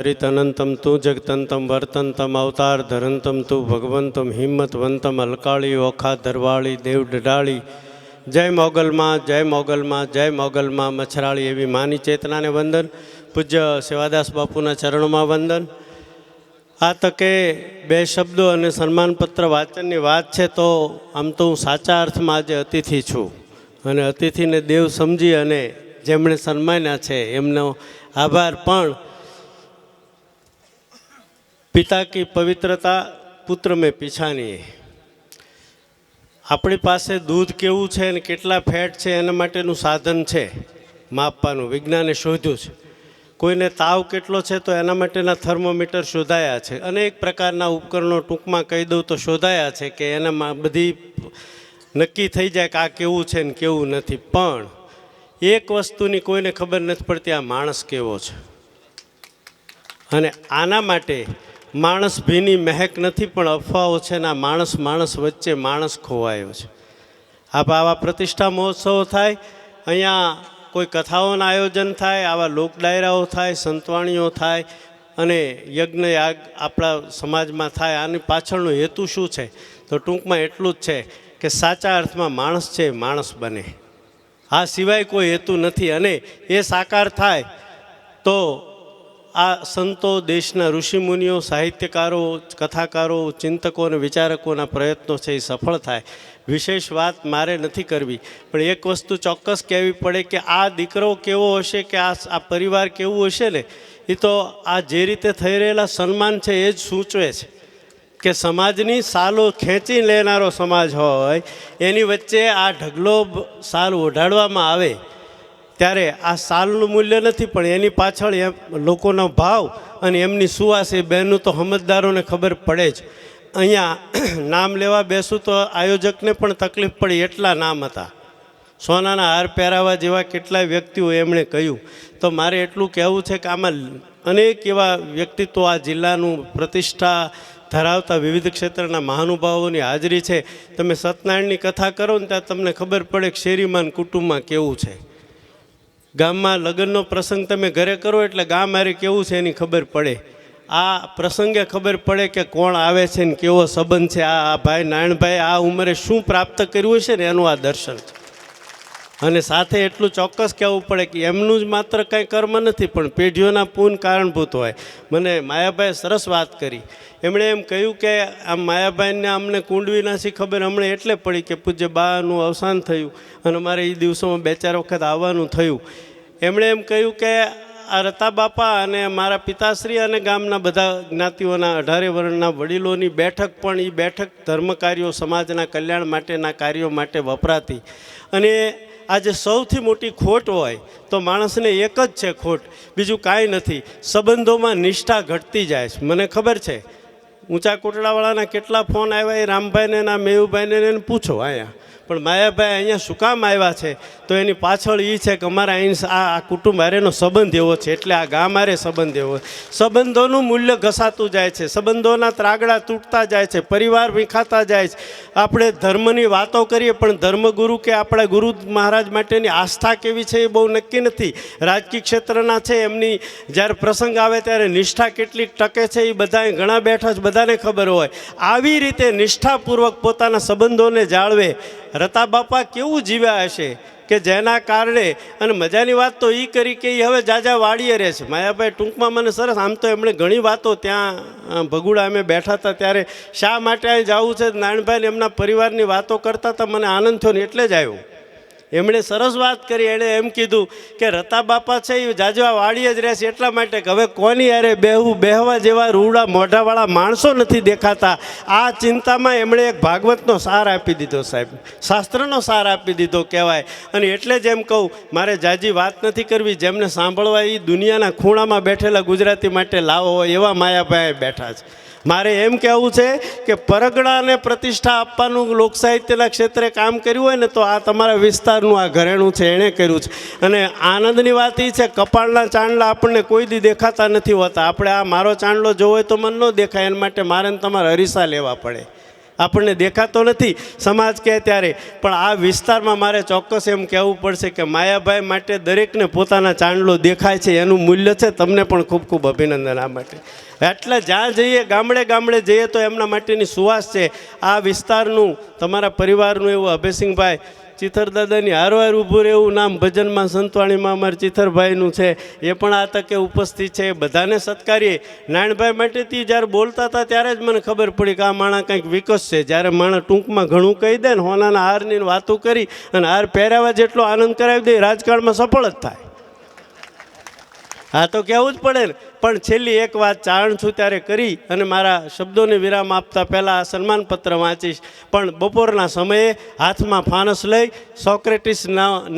हरितनंतम तू जगतंतम वर्तंतम अवतार धरंतम तू भगवंतम हिम्मतवंतम अलकाળી ઓખા ધરવાળી દેવ ડડાળી જય મોગલમાં જય મોગલમાં જય મોગલમાં મચ્છરાળી એવી માની ચેતનાને વંદન. પૂજ્ય સેવાદાસ બાપુના ચરણોમાં વંદન. આ તકે બે શબ્દો અને સન્માનપત્ર વાંચનની વાત છે, તો આમ તો હું સાચા અર્થમાં આજે અતિથિ છું અને અતિથિને દેવ સમજી અને જેમણે સન્માન્યા છે એમનો આભાર. પણ પિતા કી પવિત્રતા પુત્ર મેં પીછાની. આપણી પાસે દૂધ કેવું છે અને કેટલા ફેટ છે એના માટેનું સાધન છે માપવાનું, વિજ્ઞાને શોધ્યું છે. કોઈને તાવ કેટલો છે તો એના માટેના થર્મોમીટર શોધાયા છે. અનેક પ્રકારના ઉપકરણો ટૂંકમાં કહી દઉં તો શોધાયા છે કે એનામાં બધી નક્કી થઈ જાય કે આ કેવું છે ને કેવું નથી. પણ એક વસ્તુની કોઈને ખબર નથી પડતી, આ માણસ કેવો છે. અને આના માટે માણસ ભીની મહેક નથી પણ અફવાઓ છે ને આ માણસ વચ્ચે માણસ ખોવાયો છે. આવા પ્રતિષ્ઠા મહોત્સવો થાય, અહીંયા કોઈ કથાઓના આયોજન થાય, આવા લોક ડાયરાઓ થાય, સંતવાણીઓ થાય અને યજ્ઞ યાગ આપણા સમાજમાં થાય. આની પાછળનો હેતુ શું છે? તો ટૂંકમાં એટલું જ છે કે સાચા અર્થમાં માણસ છે માણસ બને, આ સિવાય કોઈ હેતુ નથી. અને એ સાકાર થાય તો આ સંતો, દેશના ઋષિમુનિઓ, સાહિત્યકારો, કથાકારો, ચિંતકો અને વિચારકોના પ્રયત્નો છે એ સફળ થાય. વિશેષ વાત મારે નથી કરવી, પણ એક વસ્તુ ચોક્કસ કહેવી પડે કે આ દીકરો કેવો હશે, કે આ પરિવાર કેવું હશે ને, એ તો આ જે રીતે થઈ રહેલા સન્માન છે એ જ સૂચવે છે કે સમાજની સાલો ખેંચી લેનારો સમાજ હોય એની વચ્ચે આ ઢગલો સાલ ઓઢાડવામાં આવે ત્યારે આ સાલનું મૂલ્ય નથી પણ એની પાછળ લોકોનો ભાવ અને એમની સુવાસ એ બહેનનું તો સમજદારોને ખબર પડે જ. અહીંયા નામ લેવા બેસું તો આયોજકને પણ તકલીફ પડી, એટલા નામ હતા. સોનાના હાર પહેરાવા જેવા કેટલાય વ્યક્તિઓ એમણે કહ્યું. તો મારે એટલું કહેવું છે કે આમાં અનેક એવા વ્યક્તિત્વો આ જિલ્લાનું પ્રતિષ્ઠા ધરાવતા વિવિધ ક્ષેત્રના મહાનુભાવોની હાજરી છે. તમે સત્યનારાયણની કથા કરો ને ત્યાં તમને ખબર પડે કે શેરીમાન કુટુંબમાં કેવું છે. ગામમાં લગ્નનો પ્રસંગ તમે ઘરે કરો એટલે ગામ હારે કેવું છે એની ખબર પડે. આ પ્રસંગે ખબર પડે કે કોણ આવે છે ને કેવો સંબંધ છે. આ ભાઈ નારાયણભાઈ આ ઉંમરે શું પ્રાપ્ત કર્યું છે ને એનું આ દર્શન છે. અને સાથે એટલું ચોક્કસ કહેવું પડે કે એમનું જ માત્ર કંઈ કર્મ નથી પણ પેઢીઓના પૂન કારણભૂત હોય. મને માયાભાઈએ સરસ વાત કરી. એમણે એમ કહ્યું કે આમ માયાભાઈને અમને કુંડવીનાથી ખબર હમણાં એટલે પડી કે પૂજ્ય બાનું અવસાન થયું અને અમારે એ દિવસોમાં 2-4 વખત આવવાનું થયું. એમણે એમ કહ્યું કે આ રતા બાપા અને મારા પિતાશ્રી અને ગામના બધા જ્ઞાતિઓના 18 વર્ણના વડીલોની બેઠક પણ એ બેઠક ધર્મ કાર્યો, સમાજના કલ્યાણ માટેના કાર્યો માટે વપરાતી. અને આજે સૌથી મોટી ખોટ હોય તો માણસને એક જ છે ખોટ, બીજું કાંઈ નથી. સંબંધોમાં નિષ્ઠા ઘટતી જાય છે. મને ખબર છે ઊંચા કોટડાવાળાના કેટલા ફોન આવ્યા એ રામભાઈને ના મેહુભાઈને એને પૂછો અહીંયા. પણ માયાભાઈ અહીંયા શું કામ આવ્યા છે તો એની પાછળ એ છે કે અમારા અહીં આ કુટુંબ હારેનો સંબંધ એવો છે, એટલે આ ગામ હારે સંબંધ એવો. સંબંધોનું મૂલ્ય ઘસાતું જાય છે, સંબંધોના ત્રાગડા તૂટતા જાય છે, પરિવાર વિખાતા જાય છે. આપણે ધર્મની વાતો કરીએ પણ ધર્મગુરુ કે આપણા ગુરુ મહારાજ માટેની આસ્થા કેવી છે એ બહુ નક્કી નથી. રાજકીય ક્ષેત્રના છે એમની જ્યારે પ્રસંગ આવે ત્યારે નિષ્ઠા કેટલીક ટકે છે એ બધા ઘણા બેઠા છે, બધાને ખબર હોય. આવી રીતે નિષ્ઠાપૂર્વક પોતાના સંબંધોને જાળવે. રતા બાપા કેવું જીવ્યા હશે કે જેના કારણે. અને મજાની વાત તો એ કરી કે એ હવે જાજા વાડીએ રહે છે. માયાભાઈ ટૂંકમાં મને સરસ, આમ તો એમણે ઘણી વાતો ત્યાં ભગુડા અમે બેઠા હતા ત્યારે શા માટે અહીં જવું છે નારાયણભાઈને એમના પરિવારની વાતો કરતા હતા, મને આનંદ થયો ને એટલે જ આવ્યો. એમણે સરસ વાત કરી. એણે એમ કીધું કે રતા બાપા છે એ જાજવા વાડીએ જ રહેશે એટલા માટે કે હવે કોની યારે બેહવા જેવા રૂડા મોઢાવાળા માણસો નથી દેખાતા. આ ચિંતામાં એમણે એક ભાગવતનો સાર આપી દીધો સાહેબ, શાસ્ત્રનો સાર આપી દીધો કહેવાય. અને એટલે જ એમ કહું, મારે જાજી વાત નથી કરવી. જેમને સાંભળવા એ દુનિયાના ખૂણામાં બેઠેલા ગુજરાતી માટે લાવો હોય એવા માયાભાઈ બેઠા છે. મારે એમ કહેવું છે કે પરગણાને પ્રતિષ્ઠા આપવાનું લોકસાહિત્યના ક્ષેત્રે કામ કર્યું હોય ને તો આ તમારા વિસ્તારનું આ ઘરેણું છે એણે કર્યું છે. અને આનંદની વાત એ છે કપાળના ચાંદલા આપણને કોઈ દી દેખાતા નથી હોતા. આપણે આ મારો ચાંદલો જોવો હોય તો મને ન દેખાય, એના માટે મારે તમારે અરીસા લેવા પડે. આપણને દેખાતો નથી સમાજ કહે ત્યારે, પણ આ વિસ્તારમાં મારે ચોક્કસ એમ કહેવું પડશે કે માયાભાઈ માટે દરેકને પોતાના ચાંદલો દેખાય છે, એનું મૂલ્ય છે. તમને પણ ખૂબ ખૂબ અભિનંદન આ માટે. એટલે જ્યાં જઈએ, ગામડે ગામડે જઈએ તો એમના માટેની સુવાસ છે. આ વિસ્તારનું, તમારા પરિવારનું એવું અભયસિંહભાઈ ચિથરદાદાની હારવાર ઊભું રહેવું નામ ભજનમાં સંતવાણીમાં અમારા ચિથરભાઈનું છે, એ પણ આ તકે ઉપસ્થિત છે. બધાને સત્કારીએ. નારાયણભાઈ માટેથી જ્યારે બોલતા હતા ત્યારે જ મને ખબર પડી કે આ માણસ કંઈક વિકસ છે. જ્યારે માણસ ટૂંકમાં ઘણું કહી દે ને, હોનાના હારની વાતો કરી અને હાર પહેરાવા જેટલો આનંદ કરાવી દે, રાજકારણમાં સફળ જ થાય. હા તો કહેવું જ પડે ને. પણ છેલ્લી એક વાત ચારણ છું ત્યારે કરી અને મારા શબ્દોને વિરામ આપતા પહેલાં સન્માનપત્ર વાંચીશ. પણ બપોરના સમયે હાથમાં ફાનસ લઈ સોક્રેટિસ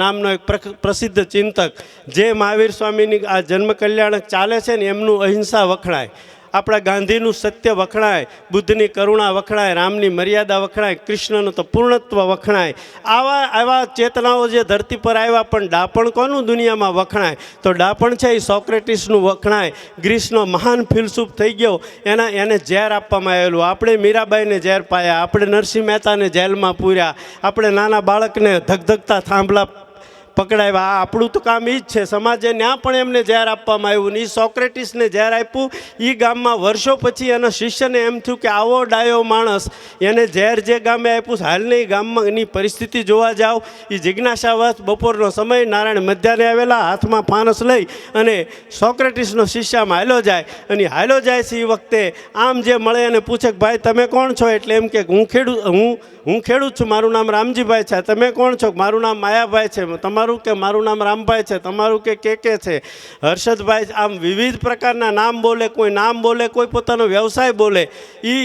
નામનો એક પ્રસિદ્ધ ચિંતક, જે મહાવીર સ્વામીની આ જન્મ કલ્યાણક ચાલે છે ને, એમનું અહિંસા વખણાય, આપણા ગાંધીનું સત્ય વખણાય, બુદ્ધની કરુણા વખણાય, રામની મર્યાદા વખણાય, કૃષ્ણનું તો પૂર્ણત્વ વખણાય. આવા ચેતનાઓ જે ધરતી પર આવ્યા, પણ ડાપણ કોનું દુનિયામાં વખણાય? તો ડાપણ છે એ સોક્રેટિસનું વખણાય. ગ્રીસનો મહાન ફિલસૂફ થઈ ગયો, એને ઝેર આપવામાં આવેલું. આપણે મીરાબાઈને ઝેર પાયા, આપણે નરસિંહ મહેતાને જેલમાં પૂર્યા, આપણે નાના બાળકને ધગધગતા થાંભલા પકડાવ્યા. આપણું તો કામ એ જ છે. સમાજે ત્યાં પણ એમને ઝેર આપવામાં આવ્યું ને એ સોક્રેટિસને ઝેર આપ્યું. એ ગામમાં વર્ષો પછી એના શિષ્યને એમ થયું કે આવો ડાયો માણસ, એને ઝેર જે ગામે આપ્યું છે, હાલને એ ગામમાં એની પરિસ્થિતિ જોવા જાઓ. એ જિજ્ઞાસાવશ બપોરનો સમય, નારાયણ મધ્યાહને આવેલા, હાથમાં ફાનસ લઈ અને સોક્રેટિસનો શિષ્યામાં હાલ્યો જાય. અને હાલ્યો જાય છે એ વખતે આમ જે મળે એને પૂછે કે ભાઈ તમે કોણ છો? એટલે એમ કે હું ખેડૂત છું, મારું નામ રામજીભાઈ છે. તમે કોણ છો? મારું નામ માયાભાઈ છે. તમારું કે? મારું નામ રામભાઈ છે. તમારું કે છે? હર્ષદભાઈ. આમ વિવિધ પ્રકારના નામ બોલે, કોઈ નામ બોલે, કોઈ પોતાનો વ્યવસાય બોલે. એ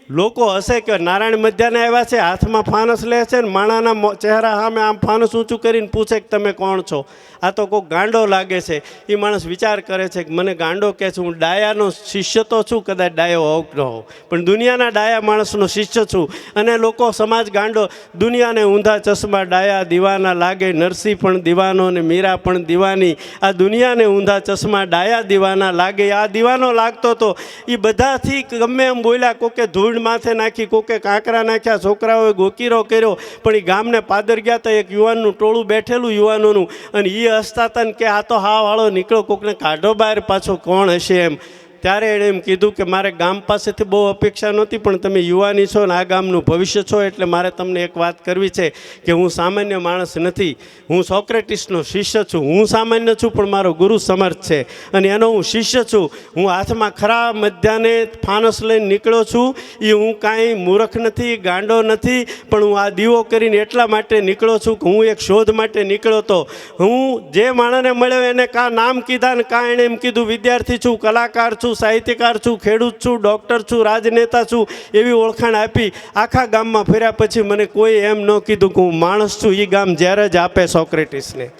લોકો હશે કે નારાયણ મધ્યાને આવ્યા છે, હાથમાં ફાનસ લે છે ને માણાના ચહેરા સામે આમ ફાનસ ઊંચું કરીને પૂછે કે તમે કોણ છો? આ તો કોઈ ગાંડો લાગે છે. એ માણસ વિચાર કરે છે કે મને ગાંડો કહે છે, હું ડાયાનો શિષ્ય તો છું, કદાચ ડાયો હોવ ન હોઉં, પણ દુનિયાના ડાયા માણસનો શિષ્ય છું. અને લોકો સમાજ ગાંડો, દુનિયાને ઊંધા ચશ્મા ડાયા દીવાના લાગે, નરસિંહ પણ દીવાનો અને મીરા પણ દીવાની. આ દુનિયાને ઊંધા ચશ્મા ડાયા દીવાના લાગે. આ દીવાનો લાગતો હતો. એ બધાથી ગમે એમ બોલ્યા, કોકે ધૂળ માથે નાખી, કોકે કાંકરા નાખ્યા, છોકરાઓએ ગોકીરો કર્યો, પણ એ ગામને પાદર ગયા હતા. એક યુવાનનું ટોળું બેઠેલું યુવાનોનું, અને એ હસતા હતા ને કે આ તો હા વાળો નીકળો, કોકને કાઢો બહાર, પાછો કોણ હશે એમ. ત્યારે એણે એમ કીધું કે મારે ગામ પાસેથી બહુ અપેક્ષા નહોતી, પણ તમે યુવાની છો ને આ ગામનું ભવિષ્ય છો, એટલે મારે તમને એક વાત કરવી છે કે હું સામાન્ય માણસ નથી, હું સોક્રેટિસનો શિષ્ય છું. હું સામાન્ય છું પણ મારો ગુરુ સમર્થ છે અને એનો હું શિષ્ય છું. હું હાથમાં ખરા મધ્યાને ફાનસ લઈને નીકળ્યો છું. એ હું કાંઈ મૂર્ખ નથી, ગાંડો નથી, પણ હું આ દીવો કરીને એટલા માટે નીકળ્યો છું કે હું એક શોધ માટે નીકળ્યો હતો. હું જે માણસને મળ્યો એને કાં નામ કીધા ને કાં એણે એમ કીધું વિદ્યાર્થી છું, કલાકાર છું, સાહિત્યકાર છું, ખેડૂત છું, ડૉક્ટર છું, રાજનેતા છું, એવી ઓળખાણ આપી. આખા ગામમાં ફર્યા પછી મને કોઈ એમ ન કીધું કે હું માણસ છું. એ ગામ જ્યારે જ આપે સોક્રેટિસને.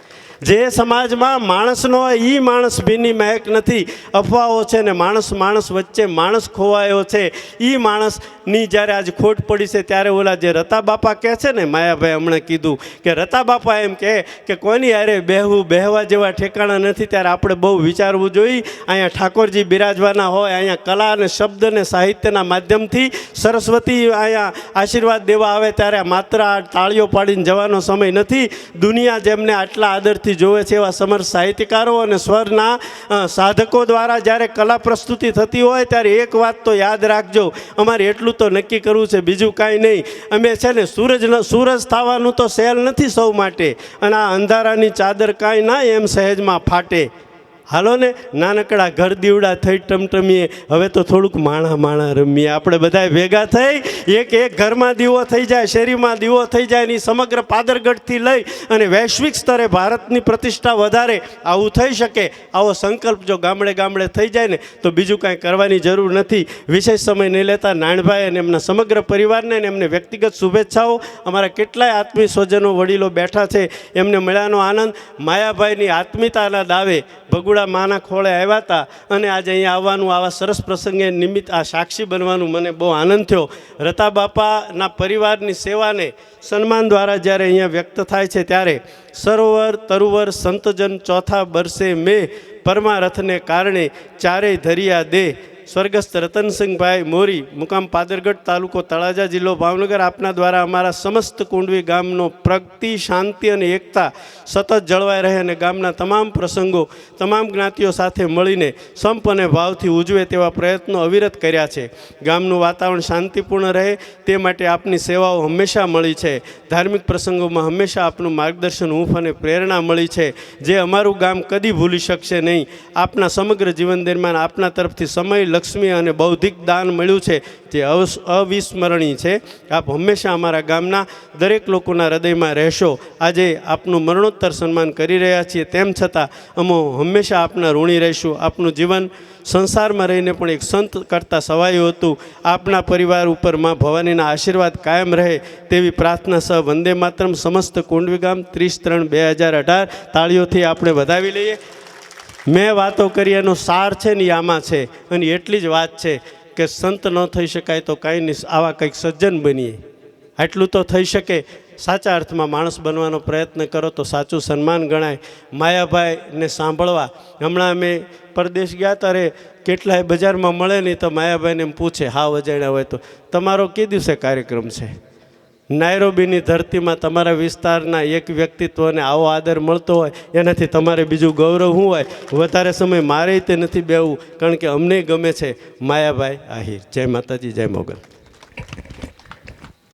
જે સમાજમાં માણસનો હોય એ માણસ ભીની મહેક નથી, અફવાઓ છે ને માણસ વચ્ચે માણસ ખોવાયો છે. એ માણસની જ્યારે આજ ખોટ પડી છે ત્યારે ઓલા જે રતા બાપા કહે છે ને, માયાભાઈ હમણાં કીધું કે રતા બાપા એમ કહે કે કોની યારે બેહવા જેવા ઠેકાણા નથી, ત્યારે આપણે બહુ વિચારવું જોઈએ. અહીંયા ઠાકોરજી બિરાજવાના હોય, અહીંયા કલા અને શબ્દ અને સાહિત્યના માધ્યમથી સરસ્વતી અહીંયા આશીર્વાદ દેવા આવે, ત્યારે માત્ર આ તાળીઓ પાડીને જવાનો સમય નથી. દુનિયા જેમને આટલા આદરથી જોવે છે એવા સમર્થ સાહિત્યકારો અને સ્વરના સાધકો દ્વારા જ્યારે કલા પ્રસ્તુતિ થતી હોય ત્યારે એક વાત તો યાદ રાખજો, અમારે એટલું તો નક્કી કરવું છે, બીજું કાંઈ નહીં. અમે છે ને સૂરજ થવાનું તો સહેલ નથી સૌ માટે, અને આ અંધારાની ચાદર કાંઈ ના એમ સહેજમાં ફાટે. હાલો ને, નાનકડા ઘર દીવડા થઈ ટમટમીએ, હવે તો થોડુંક માણા રમીએ. આપણે બધાએ ભેગા થઈ એક ઘરમાં દીવો થઈ જાય, શેરીમાં દીવો થઈ જાય, એની સમગ્ર પાદરગઢથી લઈ અને વૈશ્વિક સ્તરે ભારતની પ્રતિષ્ઠા વધારે, આવું થઈ શકે. આવો સંકલ્પ જો ગામડે ગામડે થઈ જાય ને તો બીજું કાંઈ કરવાની જરૂર નથી. વિશેષ સમય નહીં લેતા નાણભાઈ અને એમના સમગ્ર પરિવારને અને એમને વ્યક્તિગત શુભેચ્છાઓ. અમારા કેટલાય આત્મીય સ્વજનો વડીલો બેઠા છે, એમને મળ્યાનો આનંદ. માયાભાઈની આત્મીયતાના દાવે ભગુડા માના ખોળે આવ્યા હતા અને આજે અહીંયા આવવાનું, આવા સરસ પ્રસંગે નિમિત્ત આ સાક્ષી બનવાનું મને બહુ આનંદ થયો. રતા બાપાના પરિવારની સેવાને સન્માન દ્વારા જ્યારે અહીંયા વ્યક્ત થાય છે ત્યારે સરોવર તરુવર સંતજન ચોથા બરસે મેં પરમારથને કારણે ચારેય ધરિયા દે સ્વર્ગસ્થ રતનસિંહભાઈ મોરી, મુકામ પાદરગઢ, તાલુકો તળાજા, જિલ્લો ભાવનગર, આપના દ્વારા અમારા સમસ્ત કુંડવી ગામનો પ્રગતિ, શાંતિ અને એકતા સતત જળવાઈ રહે અને ગામના તમામ પ્રસંગો તમામ જ્ઞાતિઓ સાથે મળીને સંપ અને ભાવથી ઉજવે તેવા પ્રયત્નો અવિરત કર્યા છે. ગામનું વાતાવરણ શાંતિપૂર્ણ રહે તે માટે આપની સેવાઓ હંમેશા મળી છે. ધાર્મિક પ્રસંગોમાં હંમેશા આપનું માર્ગદર્શન, હૂંફ અને પ્રેરણા મળી છે, જે અમારું ગામ કદી ભૂલી શકશે નહીં. આપના સમગ્ર જીવન દરમિયાન આપના તરફથી સમય, લક્ષ્મી અને બૌદ્ધિક દાન મળ્યું છે, જે અવિસ્મરણીય છે. આપ હંમેશા અમારા ગામના દરેક લોકોના હૃદયમાં રહેશો. આજે આપનું મરણોત્તર સન્માન કરી રહ્યા છીએ, તેમ છતાં અમે હંમેશા આપના ઋણી રહીશું. આપનું જીવન સંસારમાં રહીને પણ એક સંત કરતાં સવાયું હતું. આપના પરિવાર ઉપર માં ભવાનીના આશીર્વાદ કાયમ રહે તેવી પ્રાર્થના સહ વંદે માતરમ. સમસ્ત કુંડવી ગામ 30/3/2018 તાળીઓથી આપણે વધાવી લઈએ. મેં વાતો કરી એનો સાર છે ને આમાં છે, અને એટલી જ વાત છે કે સંત ન થઈ શકાય તો કાંઈ નહીં, આવા કંઈક સજ્જન બનીએ, આટલું તો થઈ શકે. સાચા અર્થમાં માણસ બનવાનો પ્રયત્ન કરો તો સાચું સન્માન ગણાય. માયાભાઈને સાંભળવા હમણાં અમે પરદેશ ગયા ત્યારે કેટલાય બજારમાં મળે નહીં તો માયાભાઈને એમ પૂછે, હાવ અજાણ્યા હોય તો, તમારો કે દિવસે કાર્યક્રમ છે? નાયરોબીની ધરતીમાં તમારા વિસ્તારના એક વ્યક્તિત્વને આવો આદર મળતો હોય એનાથી તમારે બીજું ગૌરવ શું હોય? વધારે સમય મારે તે નથી બેવું, કારણ કે અમને ગમે છે માયાભાઈ આહિર. જય માતાજી, જય મોગલ.